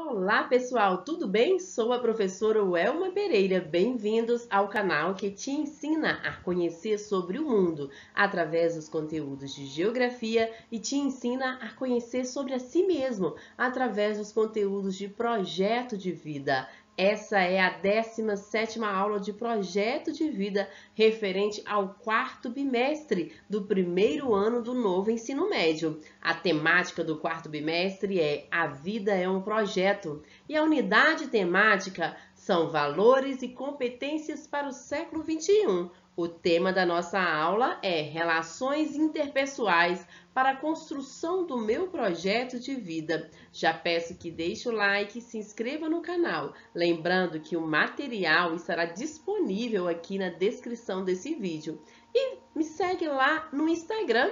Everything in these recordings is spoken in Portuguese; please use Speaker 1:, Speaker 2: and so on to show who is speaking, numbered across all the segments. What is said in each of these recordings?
Speaker 1: Olá, pessoal, tudo bem? Sou a professora Welma Pereira. Bem-vindos ao canal que te ensina a conhecer sobre o mundo através dos conteúdos de geografia e te ensina a conhecer sobre a si mesmo através dos conteúdos de projeto de vida. Essa é a 17ª aula de projeto de vida referente ao 4º bimestre do primeiro ano do novo ensino médio. A temática do 4º bimestre é A Vida é um Projeto e a unidade temática são Valores e Competências para o século XXI. O tema da nossa aula é Relações Interpessoais para a construção do meu projeto de vida. Já peço que deixe o like e se inscreva no canal. Lembrando que o material estará disponível aqui na descrição desse vídeo. E me segue lá no Instagram,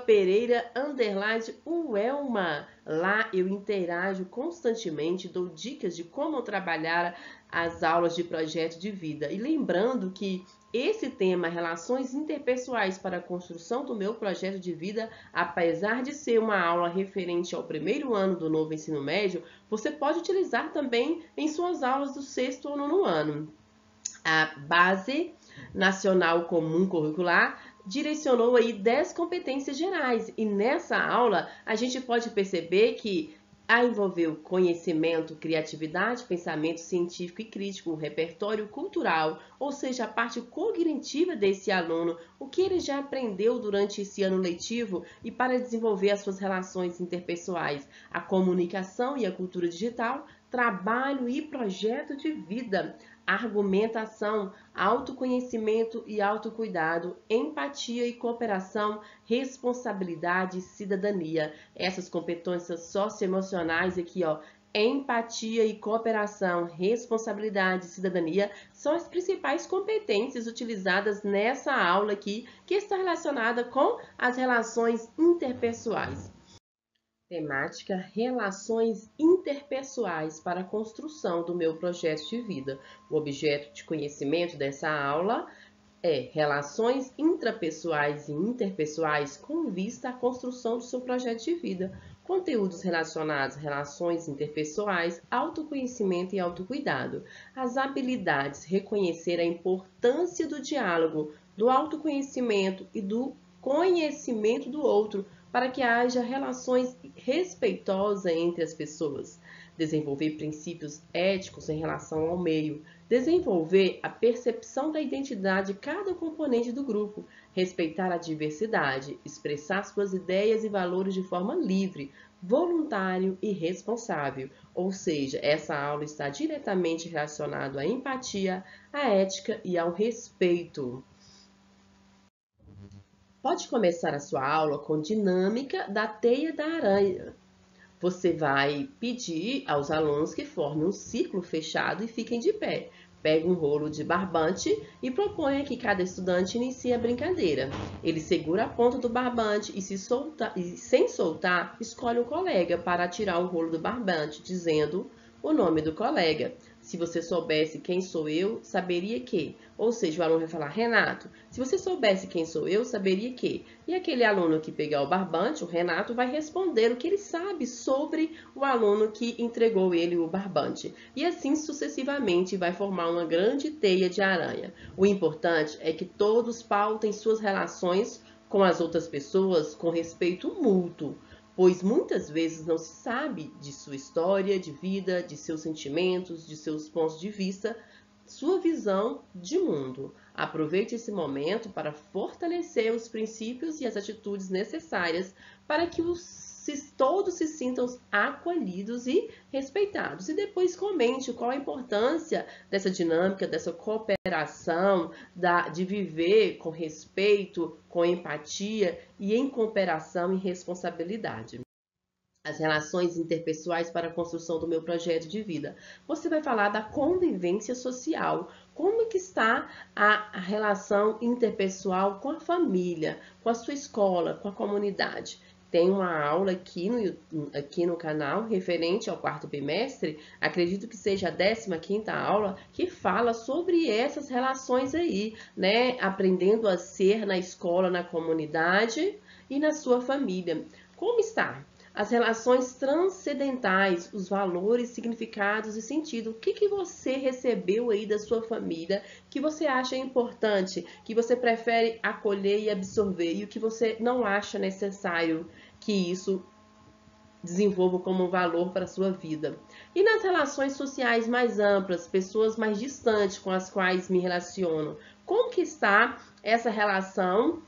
Speaker 1: @Pereira_Uelma. Lá eu interajo constantemente, dou dicas de como trabalhar as aulas de projeto de vida. E lembrando que esse tema, Relações Interpessoais para a Construção do Meu Projeto de Vida, apesar de ser uma aula referente ao primeiro ano do novo ensino médio, você pode utilizar também em suas aulas do 6º ou 9º ano. A Base Nacional Comum Curricular direcionou aí 10 competências gerais e nessa aula a gente pode perceber que envolveu conhecimento, criatividade, pensamento científico e crítico, um repertório cultural, ou seja, a parte cognitiva desse aluno, o que ele já aprendeu durante esse ano letivo e para desenvolver as suas relações interpessoais, a comunicação e a cultura digital, trabalho e projeto de vida, argumentação, autoconhecimento e autocuidado, empatia e cooperação, responsabilidade e cidadania. Essas competências socioemocionais aqui, ó, empatia e cooperação, responsabilidade e cidadania são as principais competências utilizadas nessa aula aqui, que está relacionada com as relações interpessoais. Temática: Relações Interpessoais para a Construção do Meu Projeto de Vida. O objeto de conhecimento dessa aula é Relações Intrapessoais e Interpessoais com vista à construção do seu projeto de vida. Conteúdos relacionados a relações interpessoais, autoconhecimento e autocuidado. As habilidades: reconhecer a importância do diálogo, do autoconhecimento e do conhecimento do outro, para que haja relações respeitosas entre as pessoas, desenvolver princípios éticos em relação ao meio, desenvolver a percepção da identidade de cada componente do grupo, respeitar a diversidade, expressar suas ideias e valores de forma livre, voluntário e responsável. Ou seja, essa aula está diretamente relacionada à empatia, à ética e ao respeito. Pode começar a sua aula com dinâmica da teia da aranha. Você vai pedir aos alunos que formem um círculo fechado e fiquem de pé. Pegue um rolo de barbante e proponha que cada estudante inicie a brincadeira. Ele segura a ponta do barbante e, sem soltar, escolhe um colega para tirar o rolo do barbante, dizendo o nome do colega. Se você soubesse quem sou eu, saberia que. Ou seja, o aluno vai falar, Renato. Se você soubesse quem sou eu, saberia que. E aquele aluno que pegar o barbante, o Renato, vai responder o que ele sabe sobre o aluno que entregou ele o barbante. E assim sucessivamente vai formar uma grande teia de aranha. O importante é que todos pautem suas relações com as outras pessoas com respeito mútuo, pois muitas vezes não se sabe de sua história de vida, de seus sentimentos, de seus pontos de vista, sua visão de mundo. Aproveite esse momento para fortalecer os princípios e as atitudes necessárias para que todos se sintam acolhidos e respeitados. E depois comente qual a importância dessa dinâmica, dessa cooperação, de viver com respeito, com empatia e em cooperação e responsabilidade. As relações interpessoais para a construção do meu projeto de vida. Você vai falar da convivência social. Como que está a relação interpessoal com a família, com a sua escola, com a comunidade? Tem uma aula aqui no canal referente ao 4º bimestre, acredito que seja a 15ª aula, que fala sobre essas relações aí, né? Aprendendo a ser na escola, na comunidade e na sua família. Como está As relações transcendentais, os valores, significados e sentido. O que você recebeu aí da sua família que você acha importante, que você prefere acolher e absorver e o que você não acha necessário que isso desenvolva como um valor para a sua vida. E nas relações sociais mais amplas, pessoas mais distantes com as quais me relaciono, como que está essa relação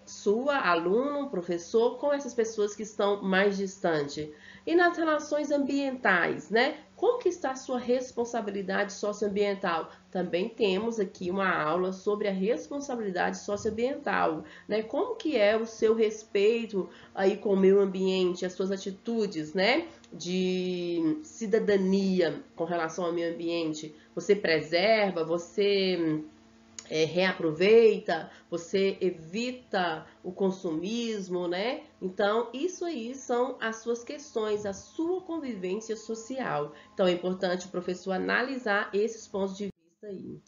Speaker 1: sua, aluno, professor, com essas pessoas que estão mais distantes? E nas relações ambientais, né? Como que está a sua responsabilidade socioambiental? Também temos aqui uma aula sobre a responsabilidade socioambiental, né? Como que é o seu respeito aí com o meio ambiente, as suas atitudes, né, de cidadania com relação ao meio ambiente. Você preserva, você reaproveita, você evita o consumismo, né? Então, isso aí são as suas questões, a sua convivência social. Então, é importante o professor analisar esses pontos de vista aí.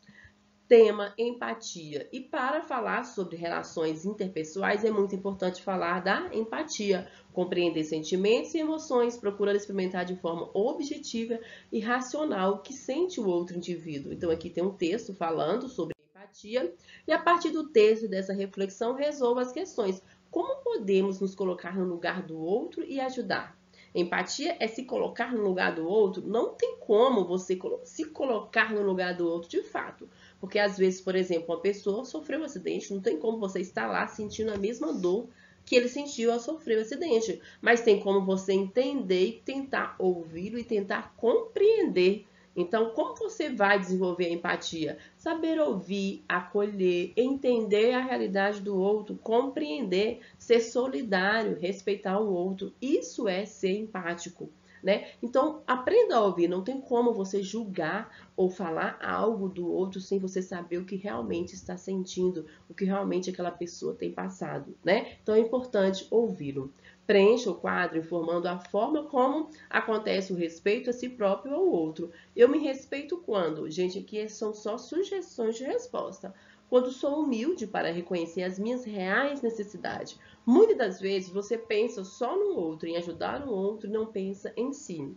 Speaker 1: Tema empatia. E para falar sobre relações interpessoais é muito importante falar da empatia, compreender sentimentos e emoções, procurando experimentar de forma objetiva e racional o que sente o outro indivíduo. Então aqui tem um texto falando sobre empatia e a partir do texto dessa reflexão resolva as questões. Como podemos nos colocar no lugar do outro e ajudar? Empatia é se colocar no lugar do outro. Não tem como você se colocar no lugar do outro de fato. Porque às vezes, por exemplo, uma pessoa sofreu um acidente, não tem como você estar lá sentindo a mesma dor que ele sentiu ao sofrer o acidente. Mas tem como você entender e tentar ouvi-lo e tentar compreender. Então, como você vai desenvolver a empatia? Saber ouvir, acolher, entender a realidade do outro, compreender, ser solidário, respeitar o outro. Isso é ser empático. Né? Então, aprenda a ouvir. Não tem como você julgar ou falar algo do outro sem você saber o que realmente está sentindo, o que realmente aquela pessoa tem passado, né? Então, é importante ouvi-lo. Preencha o quadro informando a forma como acontece o respeito a si próprio ou ao outro. Eu me respeito quando? Gente, aqui são só sugestões de resposta. Quando sou humilde para reconhecer as minhas reais necessidades. Muitas das vezes você pensa só no outro, em ajudar o outro e não pensa em si.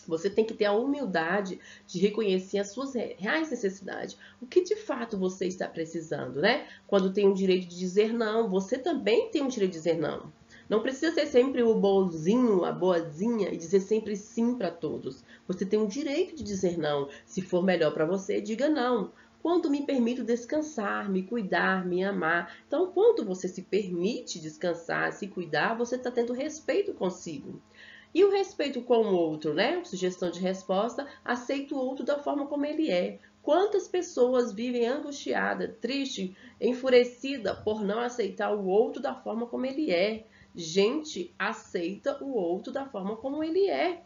Speaker 1: Você tem que ter a humildade de reconhecer as suas reais necessidades. O que de fato você está precisando, né? Quando tem o direito de dizer não, você também tem o direito de dizer não. Não precisa ser sempre o bonzinho, a boazinha e dizer sempre sim para todos. Você tem o direito de dizer não. Se for melhor para você, diga não. Quando me permito descansar, me cuidar, me amar. Então, quando você se permite descansar, se cuidar, você está tendo respeito consigo. E o respeito com o outro, né? Sugestão de resposta: aceita o outro da forma como ele é. Quantas pessoas vivem angustiada, triste, enfurecida por não aceitar o outro da forma como ele é? Gente, aceita o outro da forma como ele é.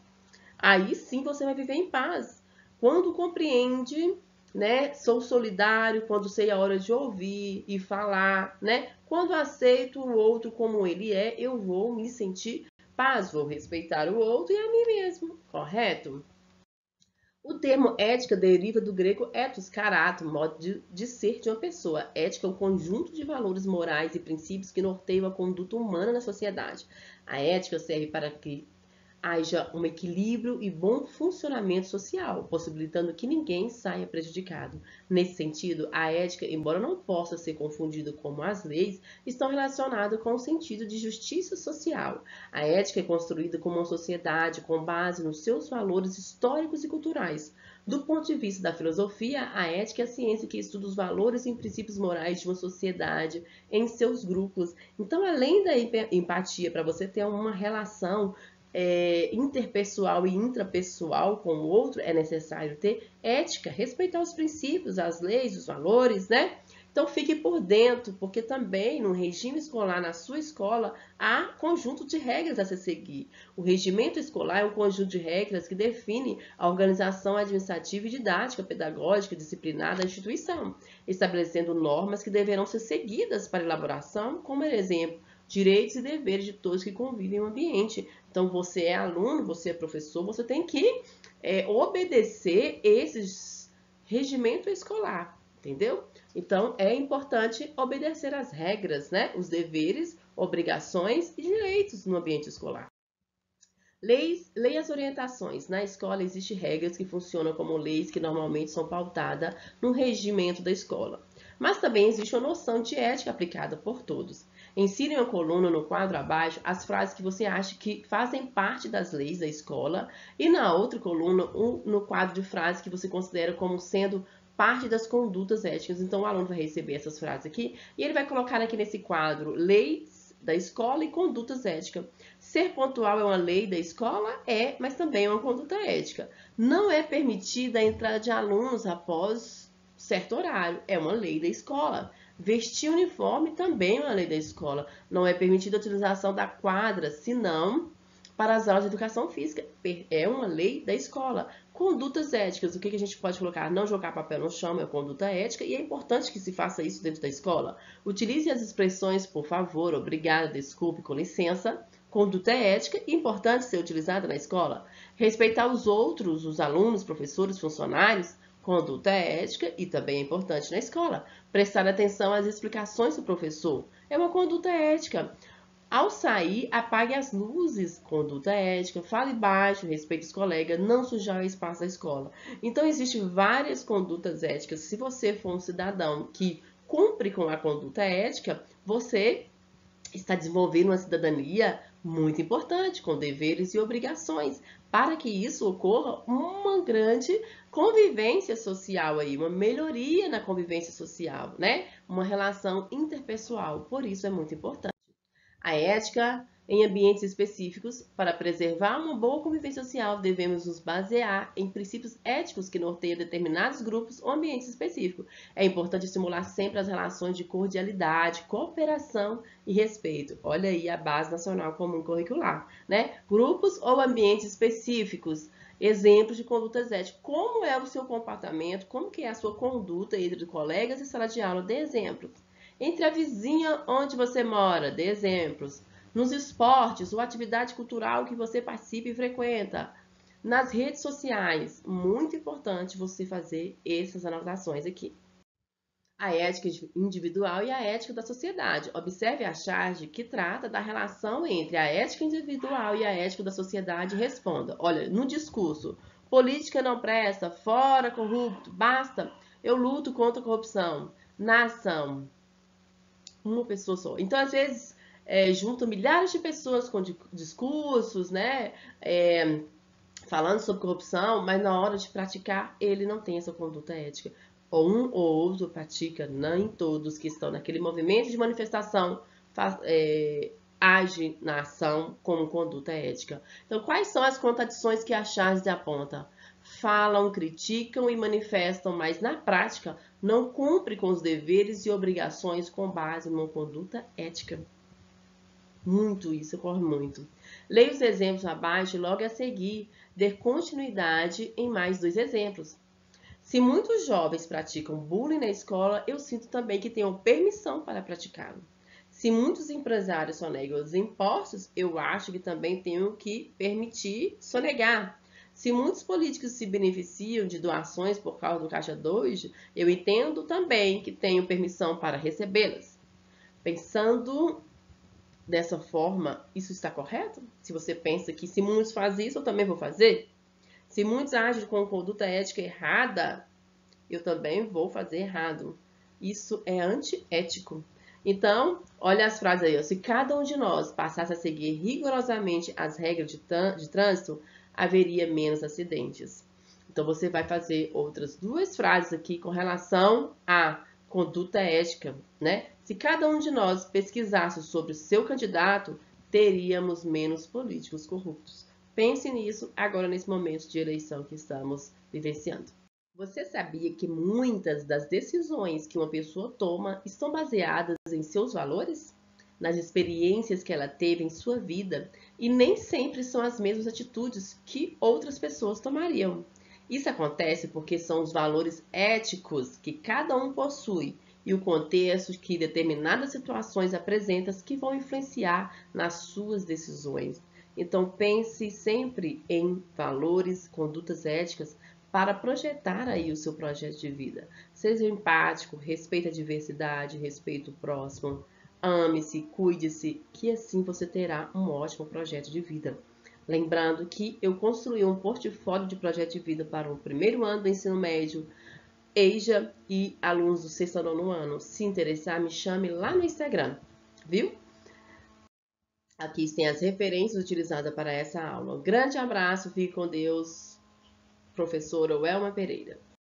Speaker 1: Aí sim você vai viver em paz. Quando compreende, né? Sou solidário, quando sei a hora de ouvir e falar, né? Quando aceito o outro como ele é, eu vou me sentir paz, vou respeitar o outro e a mim mesmo, correto? O termo ética deriva do grego ethos, caráter, modo de ser de uma pessoa. Ética é um conjunto de valores morais e princípios que norteiam a conduta humana na sociedade. A ética serve para que haja um equilíbrio e bom funcionamento social, possibilitando que ninguém saia prejudicado. Nesse sentido, a ética, embora não possa ser confundida com as leis, estão relacionadas com o sentido de justiça social. A ética é construída como uma sociedade com base nos seus valores históricos e culturais. Do ponto de vista da filosofia, a ética é a ciência que estuda os valores e princípios morais de uma sociedade em seus grupos. Então, além da empatia, para você ter uma relação interpessoal e intrapessoal com o outro, é necessário ter ética, respeitar os princípios, as leis, os valores, né? Então fique por dentro, porque também no regime escolar, na sua escola, há conjunto de regras a se seguir. O regimento escolar é um conjunto de regras que define a organização administrativa e didática, pedagógica, disciplinar da instituição, estabelecendo normas que deverão ser seguidas para elaboração, como exemplo, direitos e deveres de todos que convivem no ambiente. Então, você é aluno, você é professor, você tem que obedecer esses regimento escolar, entendeu? Então, é importante obedecer às regras, né? Os deveres, obrigações e direitos no ambiente escolar. Leia as orientações. Na escola existem regras que funcionam como leis que normalmente são pautadas no regimento da escola. Mas também existe uma noção de ética aplicada por todos. Insira em uma coluna no quadro abaixo as frases que você acha que fazem parte das leis da escola e na outra coluna no quadro de frases que você considera como sendo parte das condutas éticas. Então o aluno vai receber essas frases aqui e ele vai colocar aqui nesse quadro leis da escola e condutas éticas. Ser pontual é uma lei da escola? É, mas também é uma conduta ética. Não é permitida a entrada de alunos após certo horário. É uma lei da escola. Vestir uniforme também é uma lei da escola. Não é permitida a utilização da quadra, senão para as aulas de educação física. É uma lei da escola. Condutas éticas, o que a gente pode colocar? Não jogar papel no chão é conduta ética e é importante que se faça isso dentro da escola. Utilize as expressões por favor, obrigado, desculpe, com licença. Conduta ética e importante ser utilizada na escola. Respeitar os outros, os alunos, professores, funcionários. Conduta ética e também é importante na escola. Prestar atenção às explicações do professor. É uma conduta ética. Ao sair, apague as luzes, conduta ética, fale baixo, respeite os colegas, não sujar o espaço da escola. Então, existem várias condutas éticas. Se você for um cidadão que cumpre com a conduta ética, você está desenvolvendo uma cidadania muito importante, com deveres e obrigações. Para que isso ocorra, uma grande convivência social aí, uma melhoria na convivência social, né? Uma relação interpessoal. Por isso é muito importante. A ética em ambientes específicos. Para preservar uma boa convivência social, devemos nos basear em princípios éticos que norteiam determinados grupos ou ambientes específicos. É importante estimular sempre as relações de cordialidade, cooperação e respeito. Olha aí a Base Nacional Comum Curricular, né? Grupos ou ambientes específicos. Exemplos de condutas éticas. Como é o seu comportamento? Como que é a sua conduta entre colegas e sala de aula? Dê exemplos. Entre a vizinha onde você mora, dê exemplos. Nos esportes ou atividade cultural que você participa e frequenta. Nas redes sociais, muito importante você fazer essas anotações aqui. A ética individual e a ética da sociedade. Observe a charge que trata da relação entre a ética individual e a ética da sociedade e responda. Olha, no discurso, política não presta, fora corrupto, basta, eu luto contra a corrupção. Na ação, uma pessoa só. Então, às vezes, juntam milhares de pessoas com discursos, né? Falando sobre corrupção, mas na hora de praticar, ele não tem essa conduta ética. Ou um ou outro pratica, nem todos que estão naquele movimento de manifestação age na ação como conduta ética. Então, quais são as contradições que a Charles aponta? Falam, criticam e manifestam, mas na prática não cumpre com os deveres e obrigações com base numa conduta ética. Muito, isso ocorre muito. Leia os exemplos abaixo e logo a seguir dê continuidade em mais 2 exemplos. Se muitos jovens praticam bullying na escola, eu sinto também que tenham permissão para praticá-lo. Se muitos empresários sonegam os impostos, eu acho que também tenho que permitir sonegar. Se muitos políticos se beneficiam de doações por causa do Caixa 2, eu entendo também que tenho permissão para recebê-las. Pensando dessa forma, isso está correto? Se você pensa que se muitos fazem isso, eu também vou fazer? Se muitos agem com conduta ética errada, eu também vou fazer errado. Isso é antiético. Então, olha as frases aí. Ó. Se cada um de nós passasse a seguir rigorosamente as regras de trânsito, haveria menos acidentes. Então, você vai fazer outras 2 frases aqui com relação à conduta ética, né? Se cada um de nós pesquisasse sobre o seu candidato, teríamos menos políticos corruptos. Pense nisso agora nesse momento de eleição que estamos vivenciando. Você sabia que muitas das decisões que uma pessoa toma estão baseadas em seus valores? Nas experiências que ela teve em sua vida e nem sempre são as mesmas atitudes que outras pessoas tomariam. Isso acontece porque são os valores éticos que cada um possui e o contexto que determinadas situações apresentam que vão influenciar nas suas decisões. Então pense sempre em valores, condutas éticas para projetar aí o seu projeto de vida. Seja empático, respeite a diversidade, respeite o próximo, ame-se, cuide-se, que assim você terá um ótimo projeto de vida. Lembrando que eu construí um portfólio de projeto de vida para o primeiro ano do ensino médio, EJA e alunos do sexto ao nono ano. Se interessar, me chame lá no Instagram, viu? Aqui tem as referências utilizadas para essa aula. Um grande abraço, fique com Deus, professora Welma Pereira.